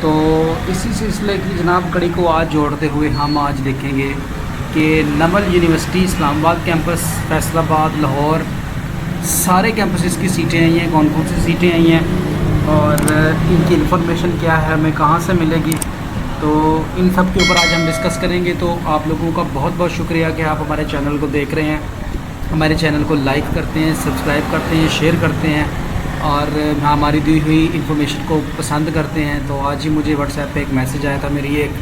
तो इसी सिलसिले की जनाब कड़ी को आज जोड़ते हुए हम आज देखेंगे कि नमल यूनिवर्सिटी इस्लामाबाद कैंपस, फैसलाबाद, लाहौर, सारे कैंपसेस की सीटें आई हैं, कौन कौन सी सीटें आई हैं और इनकी इन्फॉर्मेशन क्या है, हमें कहाँ से मिलेगी। तो इन सब के ऊपर आज हम डिस्कस करेंगे। तो आप लोगों का बहुत बहुत शुक्रिया कि आप हमारे चैनल को देख रहे हैं, हमारे चैनल को लाइक करते हैं, सब्सक्राइब करते हैं, शेयर करते हैं और हमारी दी हुई इन्फॉर्मेशन को पसंद करते हैं। तो आज ही मुझे व्हाट्सएप पे एक मैसेज आया था मेरी एक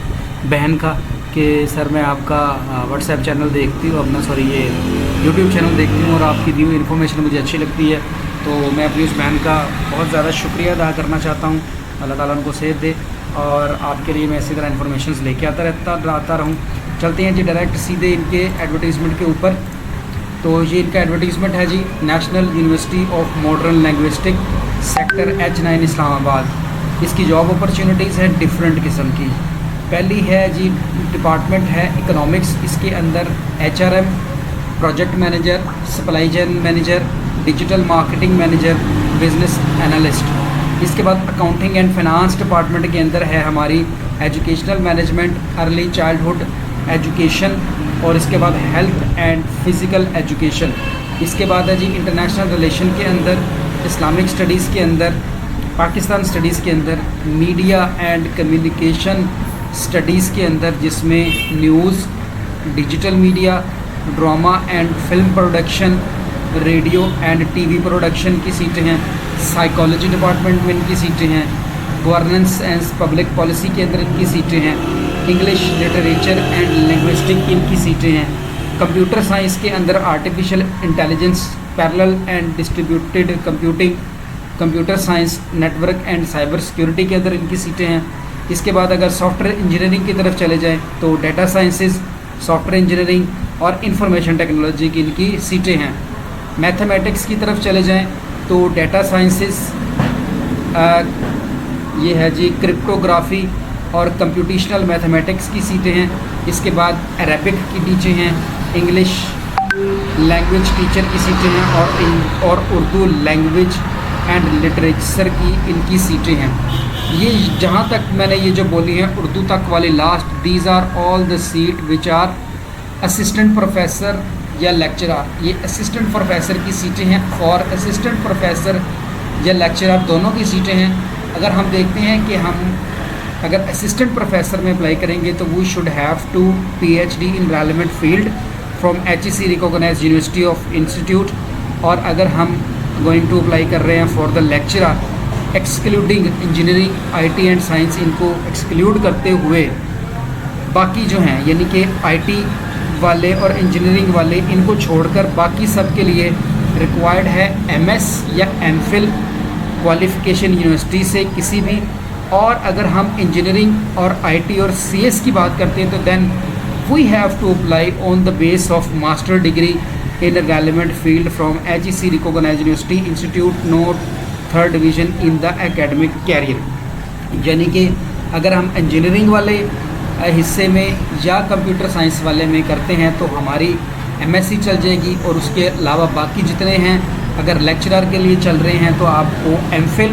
बहन का कि सर मैं आपका व्हाट्सएप चैनल देखती हूँ, अपना ये यूट्यूब चैनल देखती हूँ और आपकी दी हुई इन्फॉर्मेशन मुझे अच्छी लगती है। तो मैं अपनी उस बहन का बहुत ज़्यादा शुक्रिया अदा करना चाहता हूँ। अल्लाह ताला उनको सेहत दे और आपके लिए मैं इसी तरह इन्फॉर्मेशन लेके आता रहूँ। चलते हैं जी डायरेक्ट सीधे इनके एडवर्टीज़मेंट के ऊपर। तो ये इनका एडवर्टीज़मेंट है जी, National University of Modern Linguistic, sector H9 Islamabad. इसकी जॉब अपॉर्चुनिटीज़ हैं डिफरेंट किस्म की। पहली है जी, डिपार्टमेंट है इकोनॉमिक्स, इसके अंदर HRM, project manager, supply chain manager, digital marketing manager, business analyst. इसके बाद अकाउंटिंग एंड फाइनेंस डिपार्टमेंट के अंदर है हमारी educational management, early childhood education और इसके बाद हेल्थ एंड फिज़िकल एजुकेशन। इसके बाद है जी इंटरनेशनल रिलेशन के अंदर, इस्लामिक स्टडीज़ के अंदर, पाकिस्तान स्टडीज़ के अंदर, मीडिया एंड कम्युनिकेशन स्टडीज़ के अंदर, जिसमें news, digital media, drama and film production, radio and TV production की सीटें हैं। साइकोलॉजी डिपार्टमेंट में इनकी सीटें हैं। गवर्नेंस एंड पब्लिक पॉलिसी के अंदर इनकी सीटें हैं। इंग्लिश लिटरेचर एंड लिंग्विस्टिक इनकी सीटें हैं। कंप्यूटर साइंस के अंदर artificial intelligence, parallel and distributed computing, computer science, network and cyber security के अंदर इनकी सीटें हैं। इसके बाद अगर सॉफ्टवेयर इंजीनियरिंग की तरफ चले जाएँ तो डेटा साइंसेज, सॉफ्टवेयर इंजीनियरिंग और इंफॉर्मेशन टेक्नोलॉजी की इनकी सीटें हैं। मैथमेटिक्स की तरफ चले जाएँ तो डेटा साइंसेज, ये है जी क्रिप्टोग्राफी और कंप्यूटेशनल मैथमेटिक्स की सीटें हैं। इसके बाद अरेबिक की टीचें हैं, इंग्लिश लैंग्वेज टीचर की सीटें हैं और उर्दू लैंग्वेज एंड लिटरेचर की इनकी सीटें हैं। ये जहाँ तक मैंने ये जो बोली हैं उर्दू तक वाली last, these are all the seat which are assistant professor या लेक्चरर। ये असिस्टेंट प्रोफेसर की सीटें हैं और असिस्टेंट प्रोफेसर या लेक्चरर दोनों की सीटें हैं। अगर हम देखते हैं कि हम अगर असिस्टेंट प्रोफेसर में अप्लाई करेंगे तो we should have to PhD in relevant field from HEC recognised university of institute. और अगर हम गोइंग टू अप्लाई कर रहे हैं for the lecturer excluding engineering, IT and science, इनको एक्सक्लूड करते हुए बाकी जो हैं यानी कि IT वाले और इंजीनियरिंग वाले, इनको छोड़कर बाकी सब के लिए रिक्वायर्ड है MS या MPhil क्वालिफ़िकेशन यूनिवर्सिटी से किसी भी। और अगर हम इंजीनियरिंग और IT और CS की बात करते हैं तो then we have to apply on the base of master degree in relevant field from HEC recognised university institute, note 3rd division in the academic career. यानी कि अगर हम इंजीनियरिंग वाले हिस्से में या कंप्यूटर साइंस वाले में करते हैं तो हमारी MSc चल जाएगी। और उसके अलावा बाकी जितने हैं, अगर लेक्चरर के लिए चल रहे हैं तो आपको MPhil,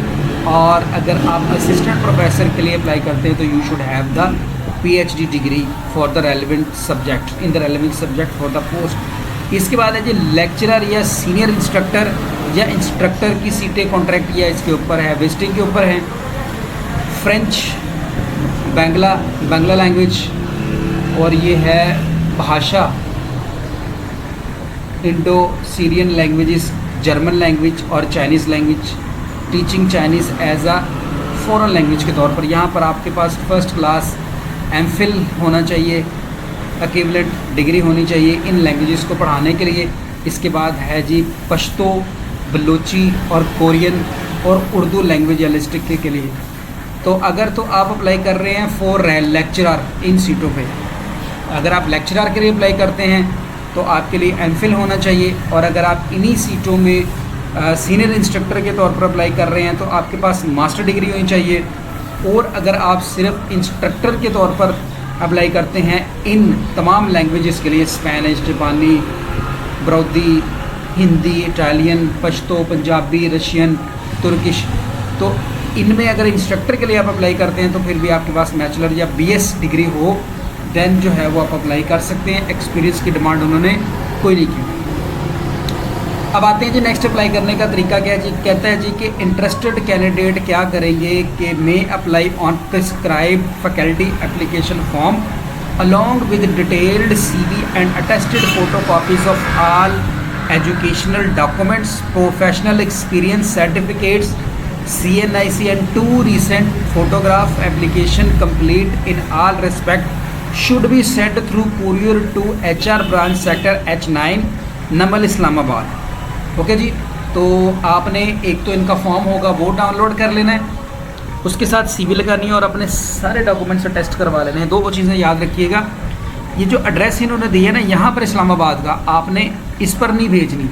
और अगर आप असिस्टेंट प्रोफेसर के लिए अप्लाई करते हैं तो you should have the PhD degree for the relevant subject in the relevant subject for the post. इसके बाद है जी लेक्चरर या सीनियर इंस्ट्रक्टर या इंस्ट्रक्टर की सीटें कॉन्ट्रैक्ट या इसके ऊपर है, विजिटिंग के ऊपर है। फ्रेंच, बांग्ला लैंग्वेज और ये है भाषा, Indo Syrian languages, German language और Chinese language. Teaching Chinese as a foreign language के तौर पर यहाँ पर आपके पास फर्स्ट क्लास MPhil होना चाहिए, इक्विवेलेंट डिग्री होनी चाहिए इन लैंग्वेजेस को पढ़ाने के लिए। इसके बाद है जी पश्तो, बलोची और कोरियन और उर्दू लैंग्वेज के लिए। तो अगर तो आप अप्लाई कर रहे हैं फॉर लेक्चरर इन सीटों पे, अगर आप लेक्चरर के लिए अप्लाई करते हैं तो आपके लिए MPhil होना चाहिए। और अगर आप इन्हीं सीटों में सीनियर इंस्ट्रक्टर के तौर पर अप्लाई कर रहे हैं तो आपके पास मास्टर डिग्री होनी चाहिए। और अगर आप सिर्फ इंस्ट्रक्टर के तौर पर अप्लाई करते हैं इन तमाम लैंग्वेजेस के लिए, स्पेनिश, जापानी, बरोदी, Hindi, Italian, Pashto, Punjabi, Russian, Turkish, तो इनमें अगर इंस्ट्रक्टर के लिए आप अप्लाई करते हैं तो फिर भी आपके पास बैचलर या बीएस डिग्री हो, देन जो है वो आप अप्लाई कर सकते हैं। एक्सपीरियंस की डिमांड उन्होंने कोई नहीं की। अब आते हैं जी नेक्स्ट अप्लाई करने का तरीका क्या है जी। कहता है जी कि इंटरेस्टेड कैंडिडेट क्या करेंगे कि may apply on prescribe faculty application form along with detailed CV and attested photocopies of all educational documents, professional experience certificates, CNIC and 2 recent photograph application complete in all respect should be sent through courier to HR branch sector H9 NUML Islamabad. Okay जी, तो आपने एक तो इनका form होगा वो download कर लेना है, उसके साथ CV लगानी है और अपने सारे डॉक्यूमेंट्स से टेस्ट करवा लेने हैं। दो चीज़ें याद रखिएगा, ये जो एड्रेस इन्होंने दिया है ना यहाँ पर इस्लामाबाद का, आपने इस पर नहीं भेजनी।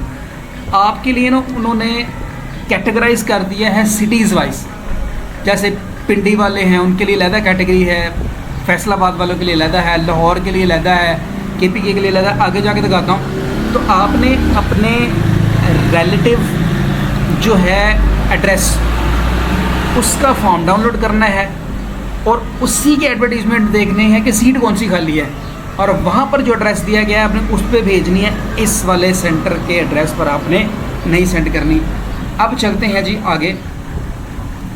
आपके लिए ना उन्होंने कैटेगराइज कर दिया है सिटीज़ वाइज। जैसे पिंडी वाले हैं उनके लिए अलहदा कैटेगरी है, फैसलाबाद वालों के लिए अलहदा है, लाहौर के लिए अलहदा है, KPK के लिए अलहदा। आगे जाके दिखाता हूँ। तो आपने अपने रिलेटिव जो है एड्रेस उसका फॉर्म डाउनलोड करना है और उसी के एडवर्टीज़मेंट देखने हैं कि सीट कौन सी खाली है, और वहाँ पर जो एड्रेस दिया गया है आपने उस पर भेजनी है। इस वाले सेंटर के एड्रेस पर आपने नहीं सेंड करनी। अब चलते हैं जी आगे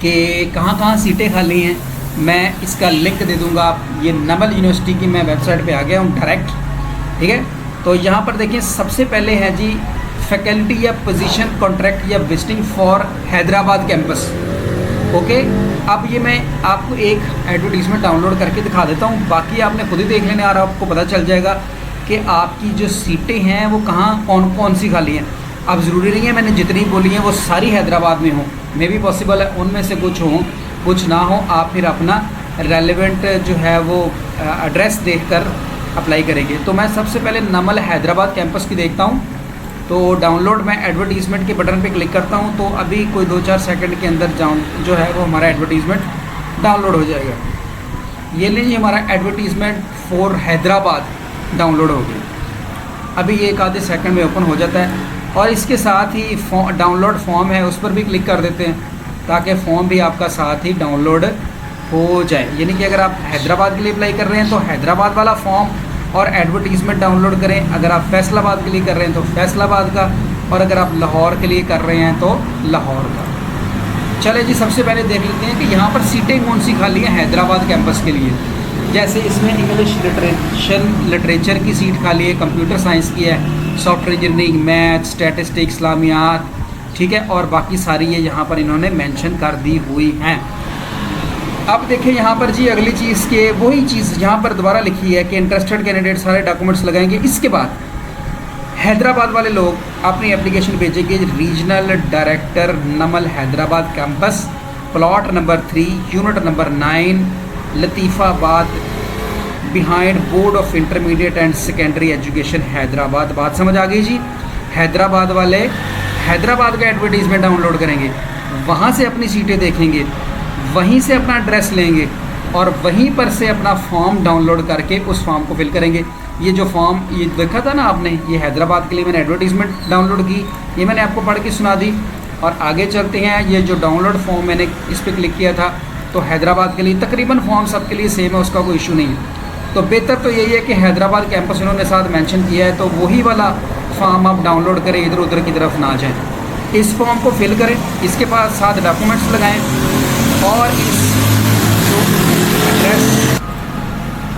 कि कहाँ कहाँ सीटें खाली हैं। मैं इसका लिंक दे दूँगा। ये नमल यूनिवर्सिटी की मैं वेबसाइट पे आ गया हूँ डायरेक्ट, ठीक है। तो यहाँ पर देखिए सबसे पहले है जी फैकल्टी या पोजीशन कॉन्ट्रैक्ट या visiting for Hyderabad campus. Okay, अब ये मैं आपको एक एडवर्टीज़मेंट डाउनलोड करके दिखा देता हूँ, बाकी आपने खुद ही देख लेने, और आपको पता चल जाएगा कि आपकी जो सीटें हैं वो कहाँ कौन कौन सी खाली हैं। अब ज़रूरी नहीं है मैंने जितनी बोली हैं वो सारी हैदराबाद में हों, मे भी पॉसिबल है उनमें से कुछ हों कुछ ना हो। आप फिर अपना रेलेवेंट जो है वो एड्रेस देखकर अप्लाई करेंगे। तो मैं सबसे पहले नमल हैदराबाद कैंपस की देखता हूँ। तो डाउनलोड मैं एडवर्टीज़मेंट के बटन पे क्लिक करता हूँ, तो अभी कोई 2-4 सेकंड के अंदर जो है वो हमारा एडवर्टीज़मेंट डाउनलोड हो जाएगा। ये लीजिए हमारा एडवर्टीज़मेंट फॉर हैदराबाद डाउनलोड हो गया। अभी ये एक आधे सेकंड में ओपन हो जाता है, और इसके साथ ही डाउनलोड फॉर्म है उस पर भी क्लिक कर देते हैं ताकि फॉर्म भी आपका साथ ही डाउनलोड हो जाए। यानी कि अगर आप हैदराबाद के लिए अप्लाई कर रहे हैं तो हैदराबाद वाला फॉर्म और एडवर्टीज़मेंट डाउनलोड करें। अगर आप फैसलाबाद के लिए कर रहे हैं तो फैसलाबाद का, और अगर आप लाहौर के लिए कर रहे हैं तो लाहौर का। चले जी सबसे पहले देख लेते हैं कि यहाँ पर सीटें कौन सी खाली हैं हैदराबाद कैंपस के लिए। जैसे इसमें इंग्लिश लिटरेचर की सीट खाली है, कंप्यूटर साइंस की है, सॉफ्टवेयर इंजीनियरिंग, मैथ, स्टैटिस्टिक्स, इस्लामियात, ठीक है, और बाकी सारी ये यहाँ पर इन्होंने मेंशन कर दी हुई हैं। अब देखिए यहाँ पर जी अगली चीज़ के वही चीज़ यहाँ पर दोबारा लिखी है कि इंटरेस्टेड कैंडिडेट सारे डॉक्यूमेंट्स लगाएंगे। इसके बाद हैदराबाद वाले लोग अपनी एप्लीकेशन भेजेंगे regional director NUML Hyderabad campus, plot number 3, unit number 9, Latifabad, behind Board of Intermediate and Secondary Education Hyderabad. बात समझ आ गई जी। हैदराबाद वाले हैदराबाद का एडवर्टीज़मेंट डाउनलोड करेंगे, वहाँ से अपनी सीटें देखेंगे, वहीं से अपना एड्रेस लेंगे और वहीं पर से अपना फॉर्म डाउनलोड करके उस फॉर्म को फिल करेंगे। ये जो फॉर्म ये देखा था ना आपने, ये हैदराबाद के लिए मैंने एडवर्टीज़मेंट डाउनलोड की, ये मैंने आपको पढ़ के सुना दी। और आगे चलते हैं, ये जो डाउनलोड फॉर्म मैंने इस पर क्लिक किया था, तो हैदराबाद के लिए तकरीबन फॉर्म सबके लिए सेम है, उसका कोई इशू नहीं है। तो बेहतर तो यही है कि हैदराबाद कैंपस इन्होंने साथ मेंशन किया है, तो वही वाला फॉर्म आप डाउनलोड करें, इधर उधर की तरफ ना जाएं। इस फॉर्म को फिल करें, इसके पास साथ डॉक्यूमेंट्स लगाएं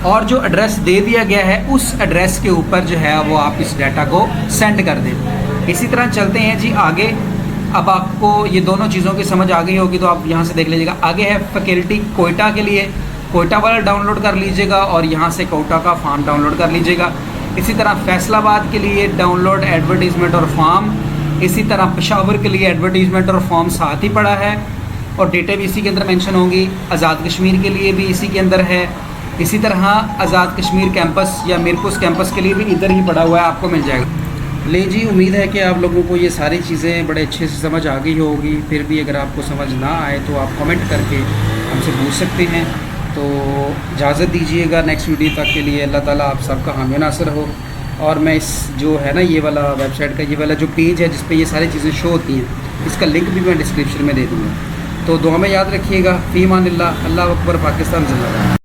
और जो एड्रेस दे दिया गया है उस एड्रेस के ऊपर जो है वो आप इस डाटा को सेंड कर दें। इसी तरह चलते हैं जी आगे। अब आपको ये दोनों चीज़ों की समझ आ गई होगी तो आप यहाँ से देख लीजिएगा। आगे है फैकल्टी कोयटा के लिए, कोयटा वाला डाउनलोड कर लीजिएगा और यहाँ से कोयटा का फॉर्म डाउनलोड कर लीजिएगा। इसी तरह फैसलाबाद के लिए डाउनलोड एडवर्टीज़मेंट और फॉर्म, इसी तरह पेशावर के लिए एडवर्टीज़मेंट और फॉर्म साथ ही पड़ा है और डेटें भी इसी के अंदर मेंशन होंगी। आज़ाद कश्मीर के लिए भी इसी के अंदर है। इसी तरह आज़ाद कश्मीर कैंपस या मीरपुर कैंपस के लिए भी इधर ही पड़ा हुआ है, आपको मिल जाएगा। ले जी, उम्मीद है कि आप लोगों को ये सारी चीज़ें बड़े अच्छे से समझ आ गई होगी। फिर भी अगर आपको समझ ना आए तो आप कमेंट करके हमसे पूछ सकते हैं। तो इजाज़त दीजिएगा नेक्स्ट वीडियो तक के लिए। अल्लाह ताला आप सबका हामी नासर हो। और मैं इस जो है ना ये वाला वेबसाइट का ये वाला जो पेज है जिस पे ये सारी चीज़ें शो होती हैं, इसका लिंक भी मैं डिस्क्रिप्शन में दे दूँगा। तो दुआ में याद रखिएगा। फ़ी अमानिल्लाह। अल्लाह अकबर। पाकिस्तान जिंदाबाद।